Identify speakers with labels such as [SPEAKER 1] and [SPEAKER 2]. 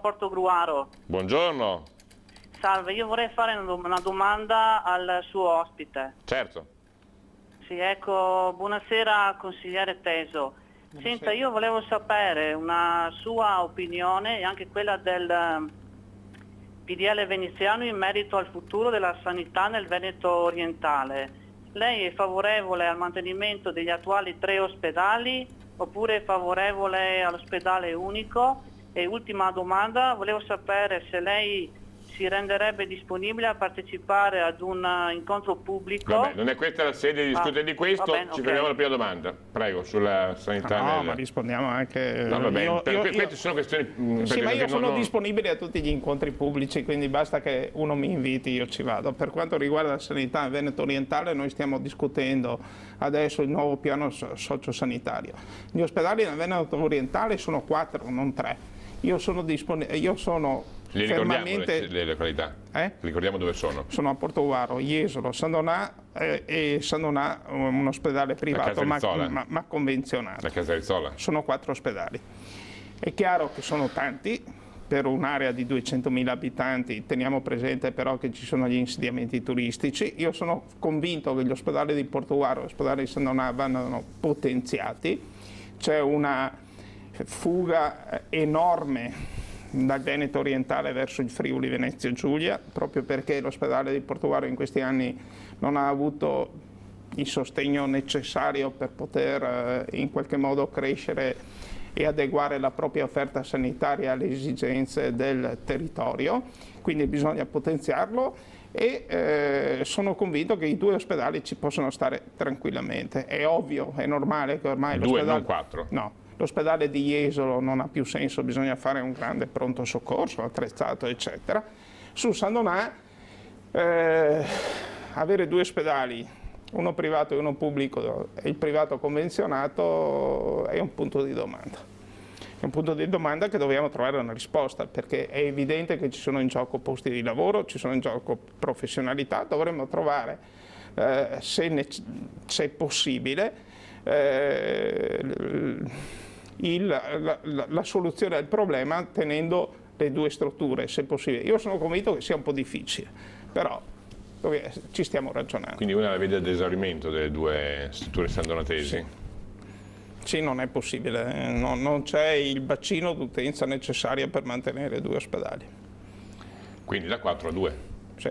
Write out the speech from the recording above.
[SPEAKER 1] Portogruaro.
[SPEAKER 2] Buongiorno.
[SPEAKER 1] Salve, io vorrei fare una domanda al suo ospite.
[SPEAKER 2] Certo.
[SPEAKER 1] Sì, ecco, buonasera consigliere Teso.
[SPEAKER 3] Buonasera.
[SPEAKER 1] Senta, io volevo sapere una sua opinione e anche quella del PDL veneziano in merito al futuro della sanità nel Veneto orientale. Lei è favorevole al mantenimento degli attuali 3 ospedali oppure è favorevole all'ospedale unico? E ultima domanda, volevo sapere se lei si renderebbe disponibile a partecipare ad un incontro pubblico.
[SPEAKER 2] Vabbè, non è questa la sede di discutere di questo,
[SPEAKER 1] bene,
[SPEAKER 2] ci
[SPEAKER 1] okay.
[SPEAKER 2] fermiamo alla prima domanda. Prego, sulla sanità.
[SPEAKER 3] No, ma rispondiamo anche...
[SPEAKER 2] No, va bene, queste sono questioni...
[SPEAKER 3] Sì, ma io sono disponibile a tutti gli incontri pubblici, quindi basta che uno mi inviti, io ci vado. Per quanto riguarda la sanità in Veneto orientale, noi stiamo discutendo adesso il nuovo piano sociosanitario. Gli ospedali nel Veneto orientale sono 4, non 3. Io sono
[SPEAKER 2] Li
[SPEAKER 3] fermamente...
[SPEAKER 2] ricordiamo le località? Ricordiamo dove sono?
[SPEAKER 3] Sono a Portogruaro, Jesolo, San Donà e San Donà, un ospedale privato ma convenzionato.
[SPEAKER 2] La Casarizzola?
[SPEAKER 3] Sono 4 ospedali. È chiaro che sono tanti, per un'area di 200.000 abitanti, teniamo presente però che ci sono gli insediamenti turistici. Io sono convinto che gli ospedali di Portogruaro e l'ospedale di San Donà vanno potenziati. C'è una fuga enorme dal Veneto orientale verso il Friuli Venezia Giulia, proprio perché l'ospedale di Portogruaro in questi anni non ha avuto il sostegno necessario per poter in qualche modo crescere e adeguare la propria offerta sanitaria alle esigenze del territorio, quindi bisogna potenziarlo e sono convinto che i 2 ospedali ci possono stare tranquillamente. È ovvio, è normale che ormai
[SPEAKER 2] 2, non 4.
[SPEAKER 3] No. L'ospedale di Jesolo non ha più senso, bisogna fare un grande pronto soccorso, attrezzato, eccetera. Su San Donà avere 2 ospedali, uno privato e uno pubblico, e il privato convenzionato è un punto di domanda. È un punto di domanda che dobbiamo trovare una risposta, perché è evidente che ci sono in gioco posti di lavoro, ci sono in gioco professionalità, dovremmo trovare, se è possibile, la soluzione al problema tenendo le 2 strutture, se possibile. Io sono convinto che sia un po' difficile, però ci stiamo ragionando.
[SPEAKER 2] Quindi una la vede ad esaurimento delle 2 strutture sandonatesi?
[SPEAKER 3] Sì, non è possibile, non c'è il bacino d'utenza necessario per mantenere 2 ospedali.
[SPEAKER 2] Quindi da 4 a 2?
[SPEAKER 3] Sì.